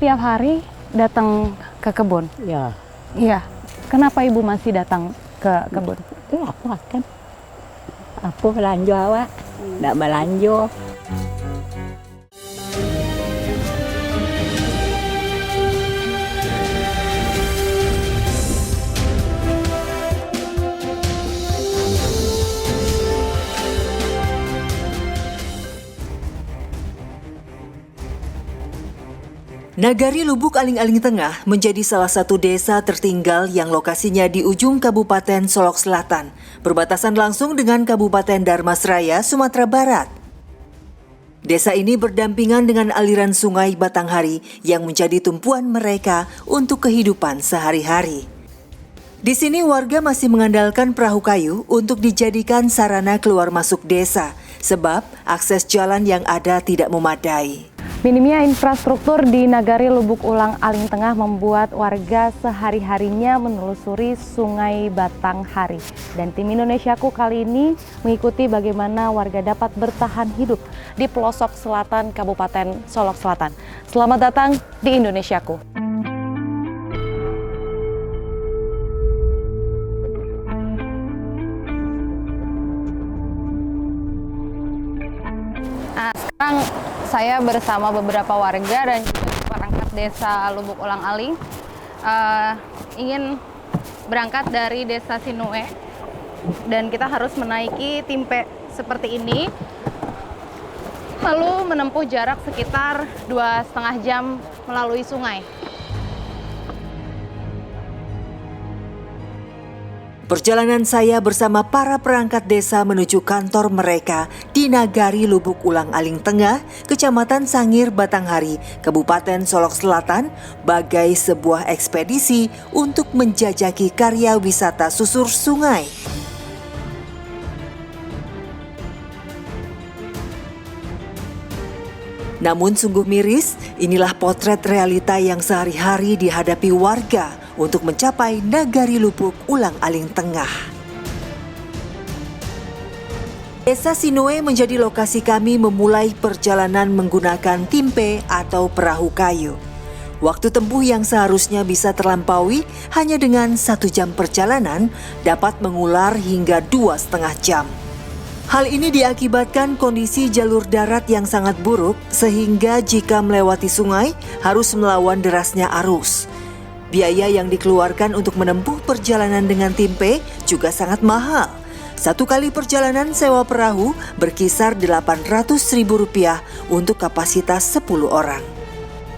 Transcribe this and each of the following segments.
tiap hari datang ke kebun? Ya, Iya. Kenapa Ibu masih datang ke kebun? itu aku akan. Aku belanja awak, nggak belanja. Nagari Lubuk Aling-Aling Tengah menjadi salah satu desa tertinggal yang lokasinya di ujung Kabupaten Solok Selatan, berbatasan langsung dengan Kabupaten Dharmasraya, Sumatera Barat. Desa ini berdampingan dengan aliran sungai Batanghari yang menjadi tumpuan mereka untuk kehidupan sehari-hari. Di sini warga masih mengandalkan perahu kayu untuk dijadikan sarana keluar masuk desa, sebab akses jalan yang ada tidak memadai. Minimnya infrastruktur di Nagari Lubuk Ulang Aling Tengah membuat warga sehari-harinya menelusuri Sungai Batanghari. Dan tim Indonesiaku kali ini mengikuti bagaimana warga dapat bertahan hidup di pelosok selatan Kabupaten Solok Selatan. Selamat datang di Indonesiaku. Nah, sekarang saya bersama beberapa warga dan juga perangkat desa Lubuk Ulang Aling ingin berangkat dari desa Sinue dan kita harus menaiki timpe seperti ini, lalu menempuh jarak sekitar 2,5 jam melalui sungai. Perjalanan saya bersama para perangkat desa menuju kantor mereka di Nagari Lubuk Ulang Aling Tengah, Kecamatan Sangir Batanghari, Kabupaten Solok Selatan, bagai sebuah ekspedisi untuk menjajaki karya wisata susur sungai. Namun sungguh miris, inilah potret realita yang sehari-hari dihadapi warga untuk mencapai Nagari Lubuk Ulang Aling Tengah. Desa Sinue menjadi lokasi kami memulai perjalanan menggunakan timpe atau perahu kayu. Waktu tempuh yang seharusnya bisa terlampaui hanya dengan 1 jam perjalanan dapat mengular hingga 2,5 jam. Hal ini diakibatkan kondisi jalur darat yang sangat buruk sehingga jika melewati sungai harus melawan derasnya arus. Biaya yang dikeluarkan untuk menempuh perjalanan dengan timpe juga sangat mahal. 1 kali perjalanan sewa perahu berkisar Rp800.000 untuk kapasitas 10 orang.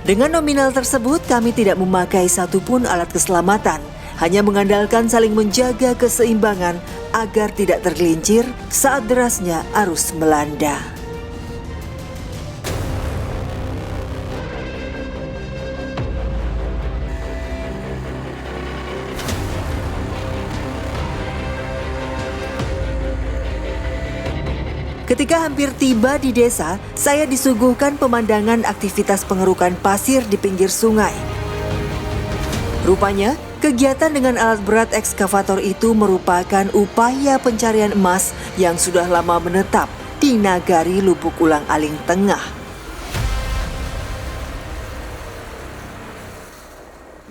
Dengan nominal tersebut kami tidak memakai satupun alat keselamatan, hanya mengandalkan saling menjaga keseimbangan agar tidak tergelincir saat derasnya arus melanda. Ketika hampir tiba di desa, saya disuguhkan pemandangan aktivitas pengerukan pasir di pinggir sungai. Rupanya, kegiatan dengan alat berat ekskavator itu merupakan upaya pencarian emas yang sudah lama menetap di Nagari Lubuk Ulang Aling Tengah.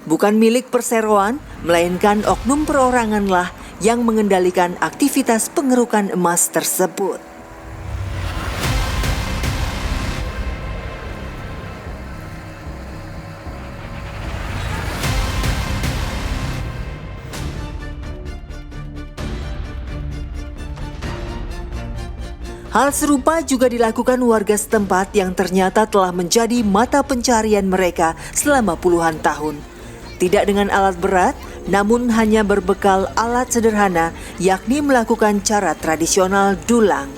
Bukan milik perseroan, melainkan oknum peroranganlah yang mengendalikan aktivitas pengerukan emas tersebut. Hal serupa juga dilakukan warga setempat yang ternyata telah menjadi mata pencarian mereka selama puluhan tahun. Tidak dengan alat berat, namun hanya berbekal alat sederhana, yakni melakukan cara tradisional dulang.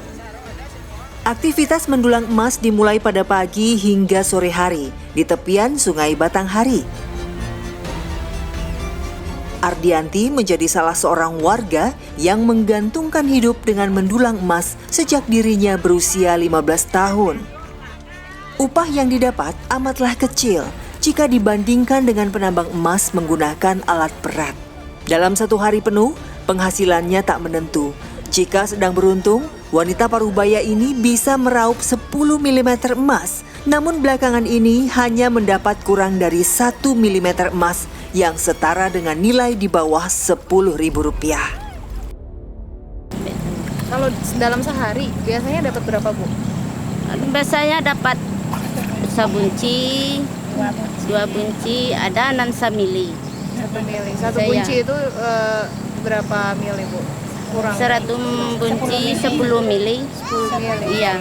Aktivitas mendulang emas dimulai pada pagi hingga sore hari di tepian Sungai Batanghari. Ardianti menjadi salah seorang warga yang menggantungkan hidup dengan mendulang emas sejak dirinya berusia 15 tahun. Upah yang didapat amatlah kecil jika dibandingkan dengan penambang emas menggunakan alat berat. Dalam 1 hari penuh, penghasilannya tak menentu. Jika sedang beruntung, wanita parubaya ini bisa meraup 10 mm emas Namun belakangan ini hanya mendapat kurang dari 1 mm emas yang setara dengan nilai di bawah Rp10.000. Kalau dalam sehari biasanya dapat berapa, Bu? Biasanya dapat sabunci, 2 bunci, ada 6 mili. 1 mili. Satu Saya. bunci itu berapa mili, Bu? Kurang 100 bunci 10 mili. 10 mili. Iya.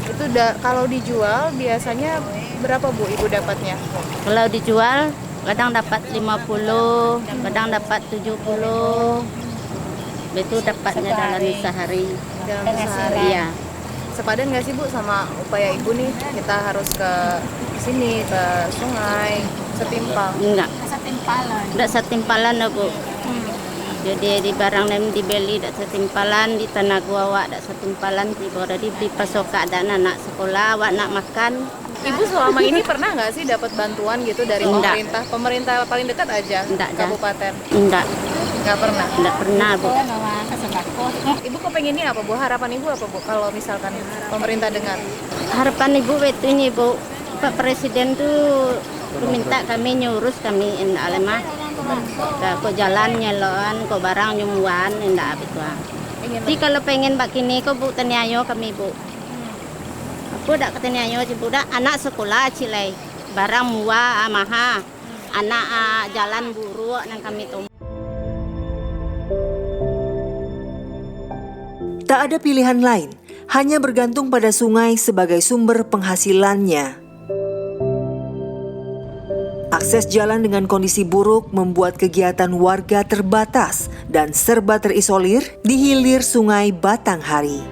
Itu kalau dijual biasanya berapa, Bu, Ibu dapatnya? Kalau dijual kadang dapat 50, kadang dapat 70. Itu dapatnya dalam sehari. Dalam sehari. Iya. Sepadan nggak sih, Bu, sama upaya Ibu nih? Kita harus ke sini, ke sungai, setimpal. Enggak setimpalan lah, Bu. Jadi di barang yang dibeli tak setimpalan, di tanah gua awak tak setimpalan, di pasok keadaan anak sekolah, awak nak makan. Ibu selama ini pernah nggak sih dapat bantuan gitu dari Enggak. pemerintah? Pemerintah paling dekat aja, Enggak ada. kabupaten. Enggak Nggak pernah. Bu. Ibu kepengennya apa, Bu? Harapan Ibu apa, Bu? Kalau misalkan pemerintah dengar. Harapan Ibu itu ini, Bu. Pak Presiden tuh minta kami nyurus kami indah lemah. Kok jalan nyeloan, kok barang nyumuan indah itu. Jadi kalau pengen begini kok Bu taniayo kami, Bu. Aku dak taniayo Bu dak anak sekolah cilai. Barang muah maha. Anak jalan buruk nang kami tuh. Tak ada pilihan lain, hanya bergantung pada sungai sebagai sumber penghasilannya. Akses jalan dengan kondisi buruk membuat kegiatan warga terbatas dan serba terisolir di hilir Sungai Batanghari.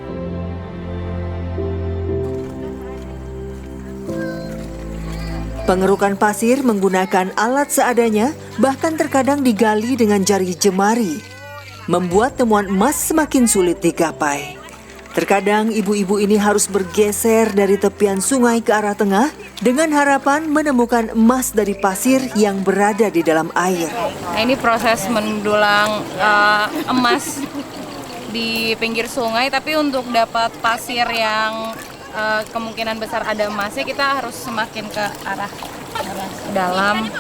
Pengerukan pasir menggunakan alat seadanya, bahkan terkadang digali dengan jari jemari, membuat temuan emas semakin sulit digapai. Terkadang ibu-ibu ini harus bergeser dari tepian sungai ke arah tengah dengan harapan menemukan emas dari pasir yang berada di dalam air. Nah, ini proses mendulang emas di pinggir sungai, tapi untuk dapat pasir yang kemungkinan besar ada emasnya, kita harus semakin ke arah dalam.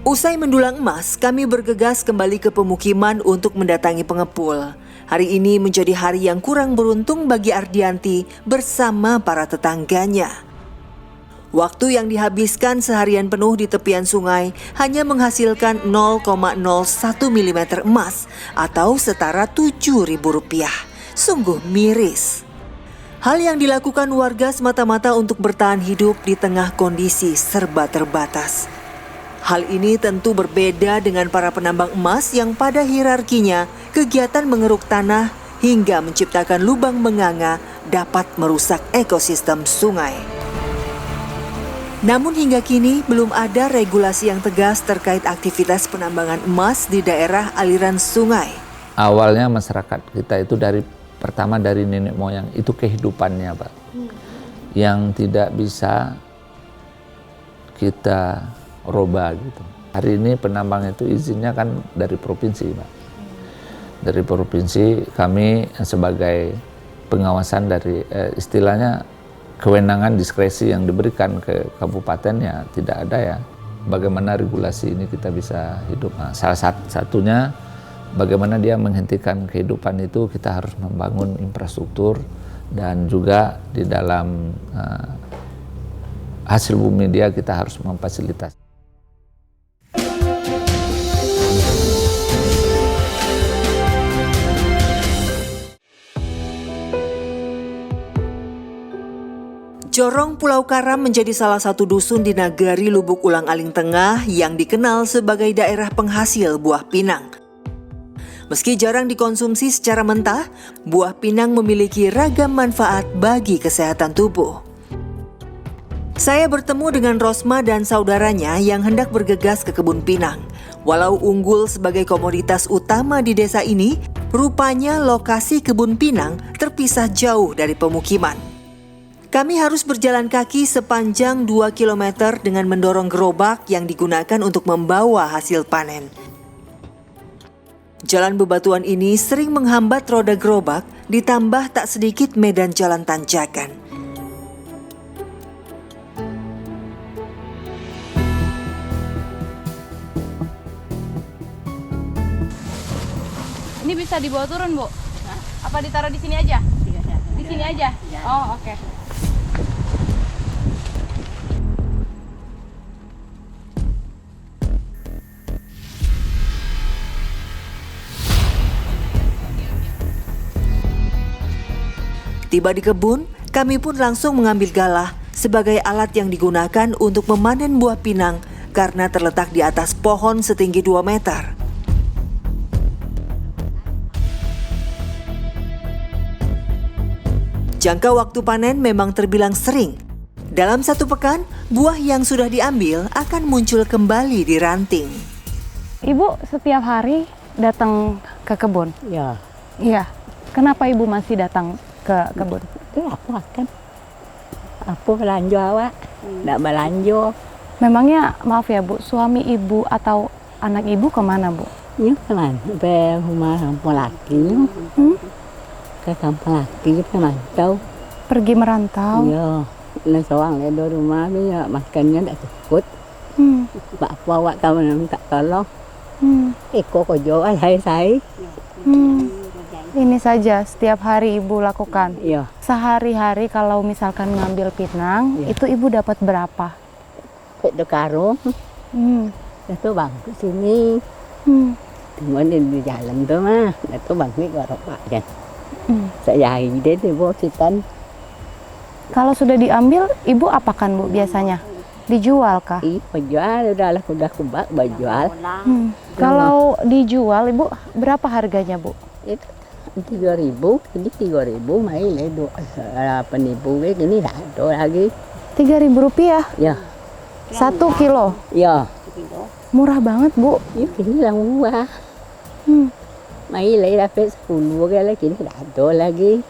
Usai mendulang emas, kami bergegas kembali ke pemukiman untuk mendatangi pengepul. Hari ini menjadi hari yang kurang beruntung bagi Ardianti bersama para tetangganya. Waktu yang dihabiskan seharian penuh di tepian sungai hanya menghasilkan 0,01 mm emas atau setara Rp7.000. Sungguh miris. Hal yang dilakukan warga semata-mata untuk bertahan hidup di tengah kondisi serba terbatas. Hal ini tentu berbeda dengan para penambang emas yang pada hierarkinya kegiatan mengeruk tanah hingga menciptakan lubang menganga dapat merusak ekosistem sungai. Namun hingga kini belum ada regulasi yang tegas terkait aktivitas penambangan emas di daerah aliran sungai. Awalnya masyarakat kita itu pertama dari nenek moyang, itu kehidupannya, Pak. Yang tidak bisa kita roba gitu. Hari ini penambang itu izinnya kan dari provinsi, Pak. Dari provinsi kami sebagai pengawasan dari istilahnya kewenangan diskresi yang diberikan ke kabupatennya tidak ada ya. Bagaimana regulasi ini kita bisa hidup. Nah, salah satunya bagaimana dia menghentikan kehidupan itu, kita harus membangun infrastruktur dan juga di dalam hasil bumi dia kita harus memfasilitasi. Jorong Pulau Karam menjadi salah satu dusun di Nagari Lubuk Ulang Aling Tengah yang dikenal sebagai daerah penghasil buah pinang. Meski jarang dikonsumsi secara mentah, buah pinang memiliki ragam manfaat bagi kesehatan tubuh. Saya bertemu dengan Rosma dan saudaranya yang hendak bergegas ke kebun pinang. Walau unggul sebagai komoditas utama di desa ini, rupanya lokasi kebun pinang terpisah jauh dari pemukiman. Kami harus berjalan kaki sepanjang 2 km dengan mendorong gerobak yang digunakan untuk membawa hasil panen. Jalan bebatuan ini sering menghambat roda gerobak, ditambah tak sedikit medan jalan tanjakan. Ini bisa dibawa turun, Bu? Apa ditaruh di sini aja? Di sini aja? Oh, oke. Tiba di kebun, kami pun langsung mengambil galah sebagai alat yang digunakan untuk memanen buah pinang karena terletak di atas pohon setinggi 2 meter. Jangka waktu panen memang terbilang sering. Dalam 1 pekan, buah yang sudah diambil akan muncul kembali di ranting. Ibu setiap hari datang ke kebun? Ya, Iya. Kenapa Ibu masih datang ke kebun? itu aku akan. Aku belanja awak, nggak belanja. Memangnya, maaf ya Bu, suami Ibu atau anak Ibu kemana Bu? Ini kan ke rumah kampung laki. Ke kampung laki merantau. Pergi merantau? Ya, nah seorang ada rumah tu ya makannya tak cukup. Pak awak tahu nak minta tolong. Eko ko jual saya. Ini saja setiap hari Ibu lakukan? Ya, Sehari-hari kalau misalkan ngambil pinang, Iya. itu Ibu dapat berapa? ke karung. Hmm. Itu bang ke sini. Hmm. Tunggu di jalan tu mah. Itu bang ni garap aja. Saya ide tu bositan. Kalau sudah diambil, Ibu apakan Bu biasanya? Dijual kah? Penjual udah kubak berjual. Kalau dijual, Ibu berapa harganya Bu? Itu 3.000, ini 3.000 main le 8.000 ini dah ada lagi. Rp3.000? Ya, 1 kilo? ya. Murah banget Bu. Ini lah murah. Main le dapat 10 kali ini dah ada lagi.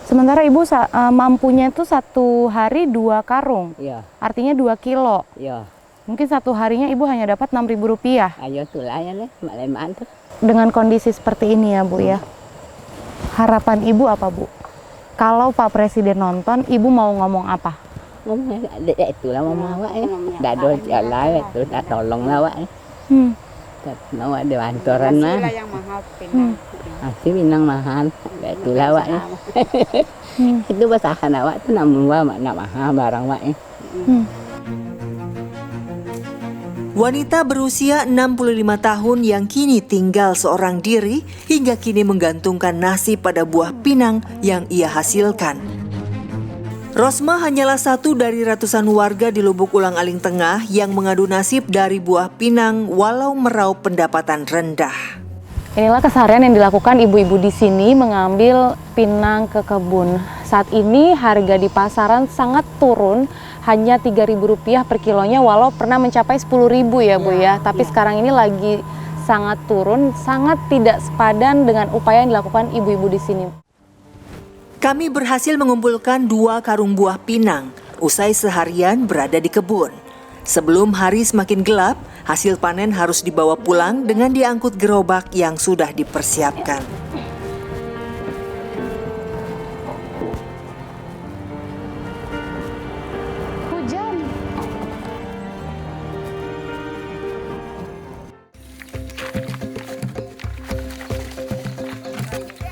Sementara Ibu mampunya itu 1 hari 2 karung, Ya, artinya 2 kilo. ya. Mungkin 1 harinya Ibu hanya dapat Rp6.000. Ayo tulanya le, mak tu. Dengan kondisi seperti ini ya Bu ya, harapan Ibu apa Bu? Kalau Pak Presiden nonton, Ibu mau ngomong apa? Ngomong itu lah mama awak ya. Dah ada jalan itu dah tolong lah awak. Mau ada bantuan mah. Masih pinang mahal. Itu lah awak ya. Itu basahan awak tu nak mahal barang awak ya. Wanita berusia 65 tahun yang kini tinggal seorang diri hingga kini menggantungkan nasib pada buah pinang yang ia hasilkan. Rosma hanyalah satu dari ratusan warga di Lubuk Ulang Aling Tengah yang mengadu nasib dari buah pinang walau meraup pendapatan rendah. Inilah keseharian yang dilakukan ibu-ibu di sini mengambil pinang ke kebun. Saat ini harga di pasaran sangat turun, hanya Rp3.000 per kilonya walau pernah mencapai Rp10.000 ya Bu ya. Tapi sekarang ini lagi sangat turun, sangat tidak sepadan dengan upaya yang dilakukan ibu-ibu di sini. Kami berhasil mengumpulkan 2 karung buah pinang usai seharian berada di kebun. Sebelum hari semakin gelap, hasil panen harus dibawa pulang dengan diangkut gerobak yang sudah dipersiapkan. Hujan.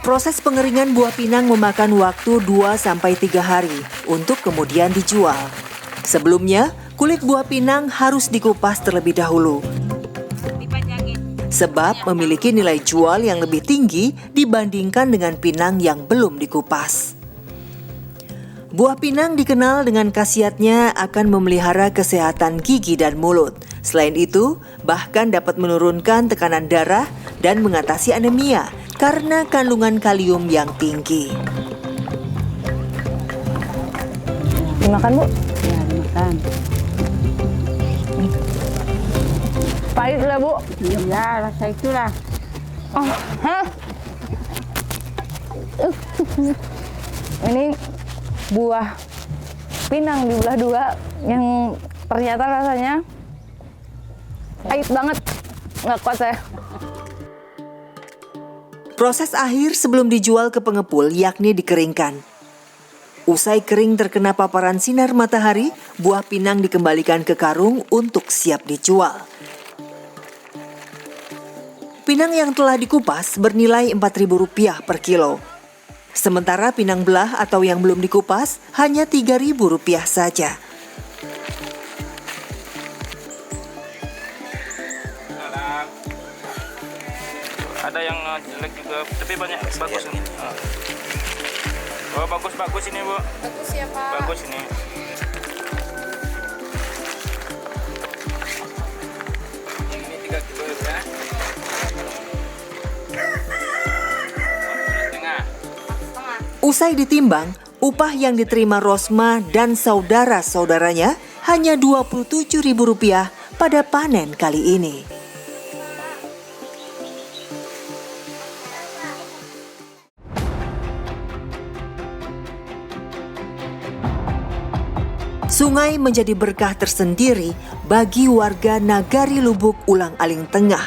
Proses pengeringan buah pinang memakan waktu 2-3 hari untuk kemudian dijual. Sebelumnya, kulit buah pinang harus dikupas terlebih dahulu. Sebab memiliki nilai jual yang lebih tinggi dibandingkan dengan pinang yang belum dikupas. Buah pinang dikenal dengan khasiatnya akan memelihara kesehatan gigi dan mulut. Selain itu, bahkan dapat menurunkan tekanan darah dan mengatasi anemia karena kandungan kalium yang tinggi. Dimakan Bu? Ya, dimakan. Pahit lah Bu. Ya, rasa itulah. Oh, hah? Ini buah pinang dibelah dua yang ternyata rasanya pahit banget, nggak kuat saya. Proses akhir sebelum dijual ke pengepul yakni dikeringkan. Usai kering terkena paparan sinar matahari, buah pinang dikembalikan ke karung untuk siap dijual. Pinang yang telah dikupas bernilai Rp4.000 per kilo. Sementara pinang belah atau yang belum dikupas hanya Rp3.000 saja. Ada yang jelek juga, tapi banyak bagus ini. Oh, bagus ini, Bu. Bagus ya, Pak. Bagus ini. Yang ini 3 kilo ya. Setengah. Usai ditimbang, upah yang diterima Rosma dan saudara-saudaranya hanya Rp27.000 pada panen kali ini. Sungai menjadi berkah tersendiri bagi warga Nagari Lubuk Ulang-Aling Tengah.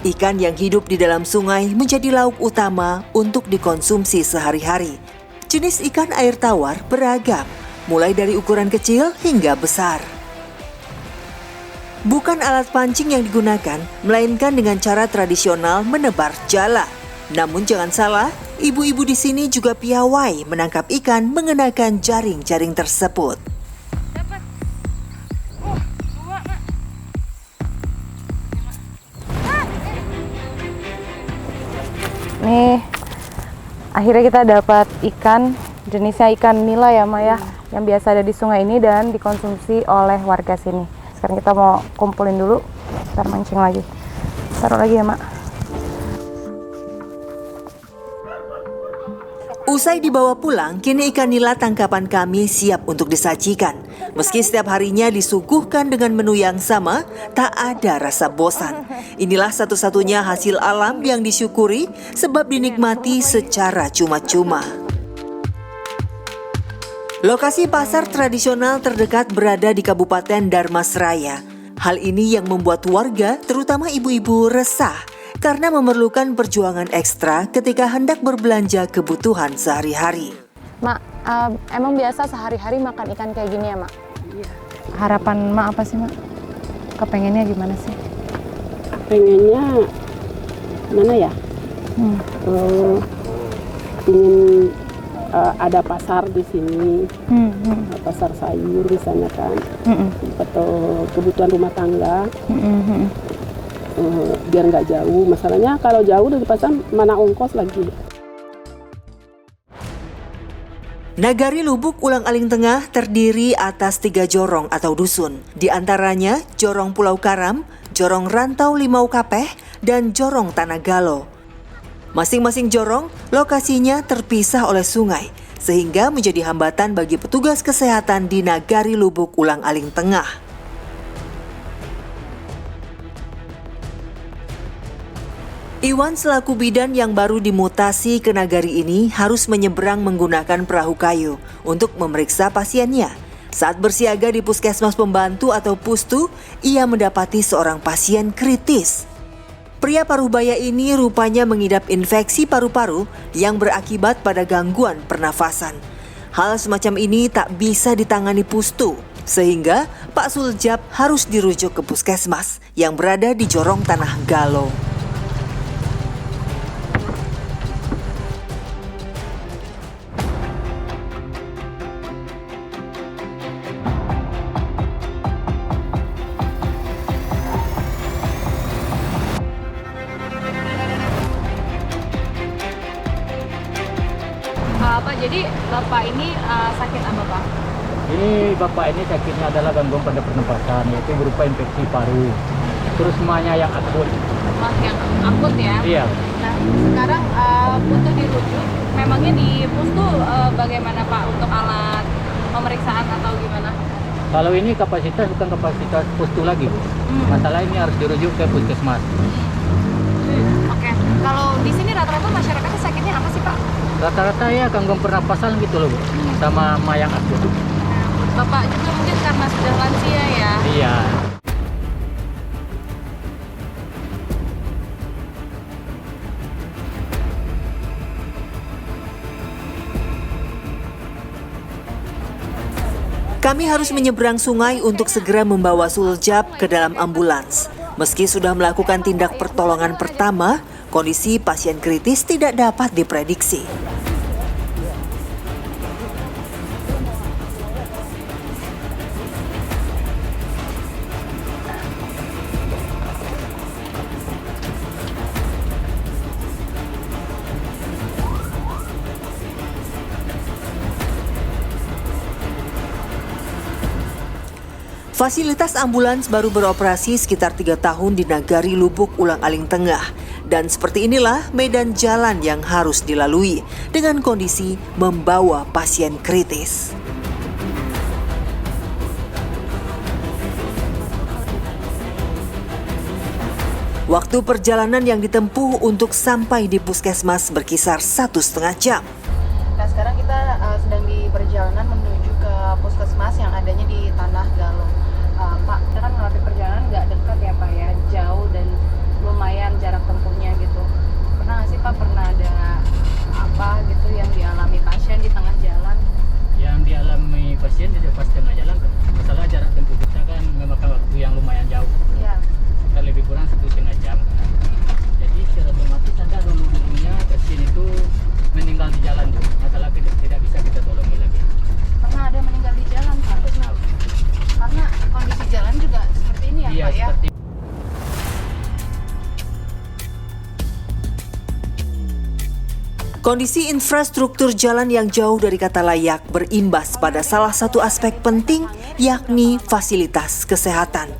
Ikan yang hidup di dalam sungai menjadi lauk utama untuk dikonsumsi sehari-hari. Jenis ikan air tawar beragam, mulai dari ukuran kecil hingga besar. Bukan alat pancing yang digunakan, melainkan dengan cara tradisional menebar jala. Namun jangan salah, ibu-ibu di sini juga piawai menangkap ikan mengenakan jaring-jaring tersebut. Nih, akhirnya kita dapat ikan, jenisnya ikan nila ya, Maya, yang biasa ada di sungai ini dan dikonsumsi oleh warga sini. Sekarang kita mau kumpulin dulu, ntar mancing lagi. Taruh lagi ya, Mak. Usai dibawa pulang, kini ikan nila tangkapan kami siap untuk disajikan. Meski setiap harinya disuguhkan dengan menu yang sama, tak ada rasa bosan. Inilah satu-satunya hasil alam yang disyukuri sebab dinikmati secara cuma-cuma. Lokasi pasar tradisional terdekat berada di Kabupaten Dharmasraya. Hal ini yang membuat warga, terutama ibu-ibu, resah karena memerlukan perjuangan ekstra ketika hendak berbelanja kebutuhan sehari-hari. Mak, emang biasa sehari-hari makan ikan kayak gini ya, Mak? Iya. Harapan Mak apa sih, Mak? Kepengennya gimana sih? Pengennya mana ya? Ingin ada pasar di sini, pasar sayur misalnya kan, atau kebutuhan rumah tangga, biar nggak jauh. Masalahnya kalau jauh dari pasar mana ongkos lagi. Nagari Lubuk Ulang-Aling Tengah terdiri atas 3 jorong atau dusun. Di antaranya Jorong Pulau Karam, Jorong Rantau Limau Kapeh, dan Jorong Tanah Galo. Masing-masing jorong lokasinya terpisah oleh sungai, sehingga menjadi hambatan bagi petugas kesehatan di Nagari Lubuk Ulang-Aling Tengah. Iwan selaku bidan yang baru dimutasi ke nagari ini harus menyeberang menggunakan perahu kayu untuk memeriksa pasiennya. Saat bersiaga di puskesmas pembantu atau pustu, ia mendapati seorang pasien kritis. Pria Parubaya ini rupanya mengidap infeksi paru-paru yang berakibat pada gangguan pernafasan. Hal semacam ini tak bisa ditangani pustu, sehingga Pak Suljab harus dirujuk ke puskesmas yang berada di Jorong Tanah Galo. Pak, jadi Bapak ini sakit apa, Pak? Ini bapak ini sakitnya adalah gangguan pada pernapasan, yaitu berupa infeksi paru. Terus semuanya yang akut. Yang akut ya? Iya. Nah, sekarang untuk dirujuk, memangnya di pustu bagaimana Pak untuk alat pemeriksaan atau gimana? Kalau ini kapasitas bukan kapasitas pustu lagi, Bu. Masalah ini harus dirujuk ke puskesmas. Oke. Kalau di sini rata-rata masyarakatnya sakitnya apa sih, Pak? Rata-rata ya gangguan pernapasan gitu loh Bu, sama mayang akut. Bapak juga mungkin karena sudah lansia ya? Iya. Kami harus menyeberang sungai untuk segera membawa Suljab ke dalam ambulans. Meski sudah melakukan tindak pertolongan pertama, kondisi pasien kritis tidak dapat diprediksi. Fasilitas ambulans baru beroperasi sekitar 3 tahun di Nagari Lubuk Ulang-Aling Tengah. Dan seperti inilah medan jalan yang harus dilalui dengan kondisi membawa pasien kritis. Waktu perjalanan yang ditempuh untuk sampai di puskesmas berkisar 1,5 jam. Nah, sekarang kita sedang di perjalanan menuju ke puskesmas yang adanya di Tanah Galung. Pak, kita kan melalui perjalanan nggak dekat ya Pak ya, jauh dan lumayan jarak tempuhnya gitu. Pernah nggak sih Pak, pernah ada apa gitu yang dialami pasien di tengah jalan? Yang dialami pasien di pas tengah jalan, masalah jarak tempuh kita kan memakan waktu yang lumayan jauh. Iya. Kita lebih kurang 1,5 jam kan. Jadi secara otomatis ada dulunya pasien itu meninggal di jalan tuh. Masalah tidak bisa kita tolongi lagi. Pernah ada meninggal di jalan Pak? Karena kondisi jalan juga seperti ini ya Iya, Pak ya? seperti Kondisi infrastruktur jalan yang jauh dari kata layak berimbas pada salah satu aspek penting, yakni fasilitas kesehatan.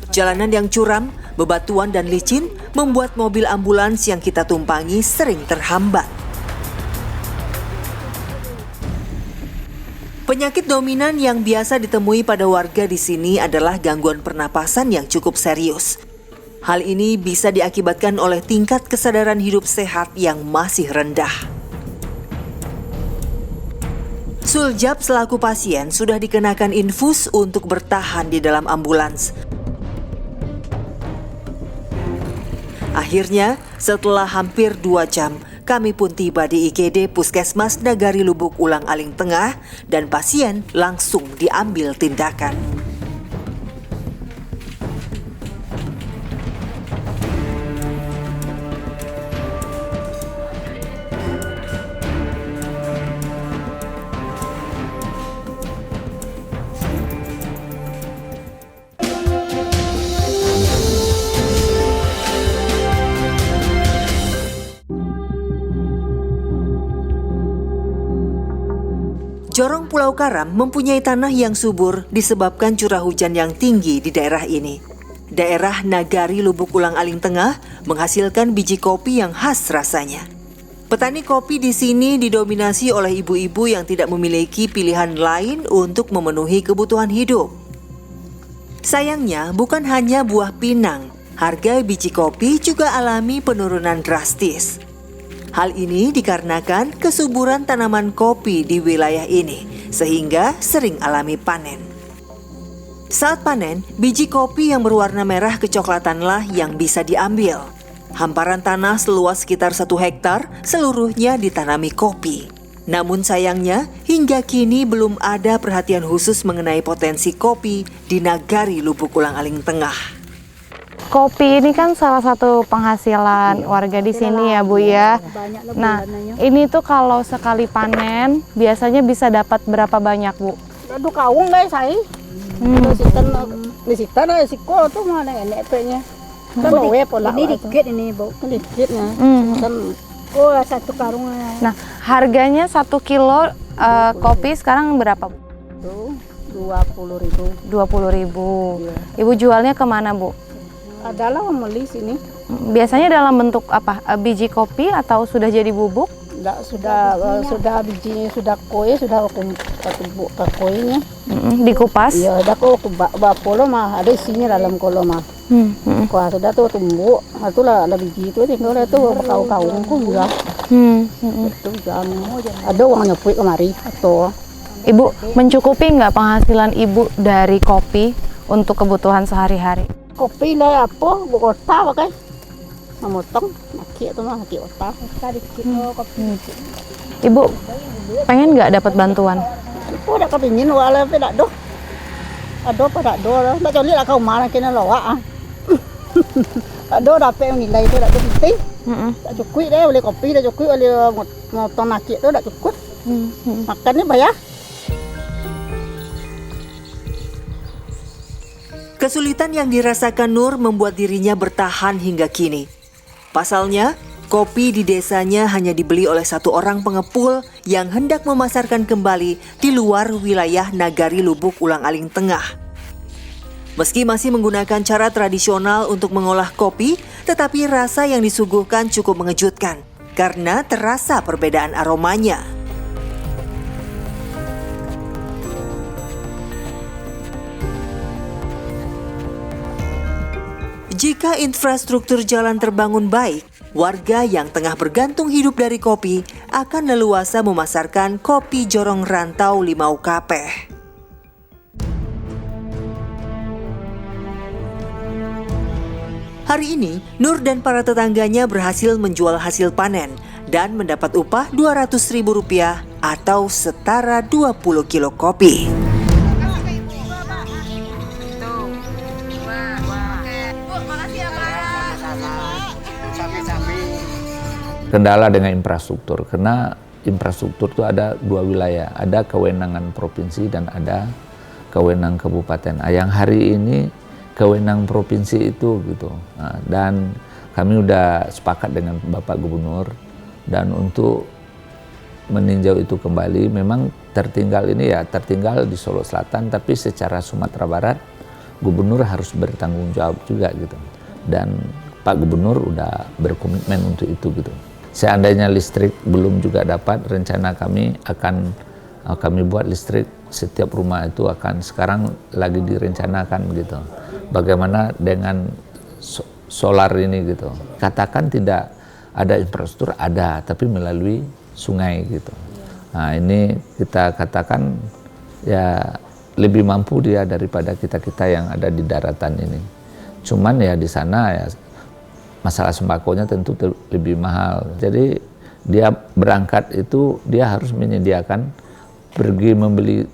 Jalanan yang curam, bebatuan dan licin membuat mobil ambulans yang kita tumpangi sering terhambat. Penyakit dominan yang biasa ditemui pada warga di sini adalah gangguan pernapasan yang cukup serius. Hal ini bisa diakibatkan oleh tingkat kesadaran hidup sehat yang masih rendah. Suljab selaku pasien sudah dikenakan infus untuk bertahan di dalam ambulans. Akhirnya, setelah hampir 2 jam, kami pun tiba di IGD Puskesmas Nagari Lubuk Ulang-Aling Tengah dan pasien langsung diambil tindakan. Jorong Pulau Karam mempunyai tanah yang subur disebabkan curah hujan yang tinggi di daerah ini. Daerah Nagari Lubuk Ulang-Aling Tengah menghasilkan biji kopi yang khas rasanya. Petani kopi di sini didominasi oleh ibu-ibu yang tidak memiliki pilihan lain untuk memenuhi kebutuhan hidup. Sayangnya, bukan hanya buah pinang, harga biji kopi juga alami penurunan drastis. Hal ini dikarenakan kesuburan tanaman kopi di wilayah ini, sehingga sering alami panen. Saat panen, biji kopi yang berwarna merah kecoklatanlah yang bisa diambil. Hamparan tanah seluas sekitar 1 hektar seluruhnya ditanami kopi. Namun sayangnya, hingga kini belum ada perhatian khusus mengenai potensi kopi di Nagari Lubuk Ulang-Aling Tengah. Kopi ini kan salah satu penghasilan warga di sini ya Bu ya. Nah, ini tuh kalau sekali panen biasanya bisa dapat berapa banyak Bu? Aduh kaung guys saya. Disitan siko tuh mana enek tehnya. Kan loe pola. Ini dikit ini Bu, dikitnya. Kan 1 karung. Nah, harganya 1 kilo kopi sekarang berapa Bu? Tuh 20.000. 20.000. Iya. Ibu jualnya kemana Bu? Adalah membeli sini. Biasanya dalam bentuk apa? Biji kopi atau sudah jadi bubuk? Enggak, sudah bijinya sudah kue, sudah tumbuk koenya. Dikupas? Iya, ada kok bapolo mah ada isinya dalam kolo mah. Kuah sudah tuh tumbuk, itulah ada biji itu tinggal itu kau-kau enggak. Itu ada uang nyopik kemari atau Ibu mencukupi nggak penghasilan Ibu dari kopi untuk kebutuhan sehari-hari? kopi lah apa bu kota pakai memotong maki atau maki kota Ibu pengen nggak dapat bantuan? aku udah kepingin wala tapi tak doh pada doh tak coli lah kau marah kena loa tak doh dapat yang nilai itu tak penting tak cukup deh beli kopi tak cukup beli motong maki itu tak cukup makannya bayar. Kesulitan yang dirasakan Nur membuat dirinya bertahan hingga kini. Pasalnya, kopi di desanya hanya dibeli oleh satu orang pengepul yang hendak memasarkan kembali di luar wilayah Nagari Lubuk Ulang-Aling Tengah. Meski masih menggunakan cara tradisional untuk mengolah kopi, tetapi rasa yang disuguhkan cukup mengejutkan karena terasa perbedaan aromanya. Jika infrastruktur jalan terbangun baik, warga yang tengah bergantung hidup dari kopi akan leluasa memasarkan kopi Jorong Rantau Limau Kapeh. Hari ini, Nur dan para tetangganya berhasil menjual hasil panen dan mendapat upah Rp200.000 atau setara 20 kilo kopi. Kendala dengan infrastruktur, karena infrastruktur itu ada dua wilayah, ada kewenangan provinsi dan ada kewenangan kabupaten. Yang hari ini kewenangan provinsi itu gitu, dan kami udah sepakat dengan Bapak Gubernur dan untuk meninjau itu kembali. Memang tertinggal ini ya tertinggal di Solo Selatan, tapi secara Sumatera Barat Gubernur harus bertanggung jawab juga gitu, dan Pak Gubernur udah berkomitmen untuk itu gitu. Seandainya listrik belum juga dapat, rencana kami akan kami buat listrik setiap rumah itu akan sekarang lagi direncanakan gitu. Bagaimana dengan solar ini gitu. Katakan tidak ada infrastruktur, ada, tapi melalui sungai gitu. Nah ini kita katakan ya lebih mampu dia daripada kita-kita yang ada di daratan ini. Cuman ya di sana ya masalah sembakonya tentu lebih mahal. Jadi dia berangkat itu dia harus menyediakan, pergi membeli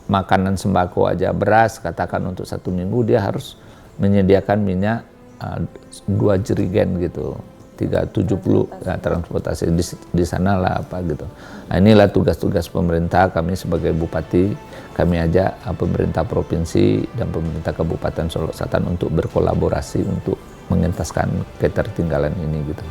makanan sembako aja, beras katakan untuk 1 minggu dia harus menyediakan minyak 2 jerigen gitu, 370 ya, transportasi di sana lah apa gitu. Nah, inilah tugas-tugas pemerintah. Kami sebagai bupati, kami ajak pemerintah provinsi dan pemerintah Kabupaten Solo Selatan untuk berkolaborasi untuk mengentaskan ketertinggalan ini gitu.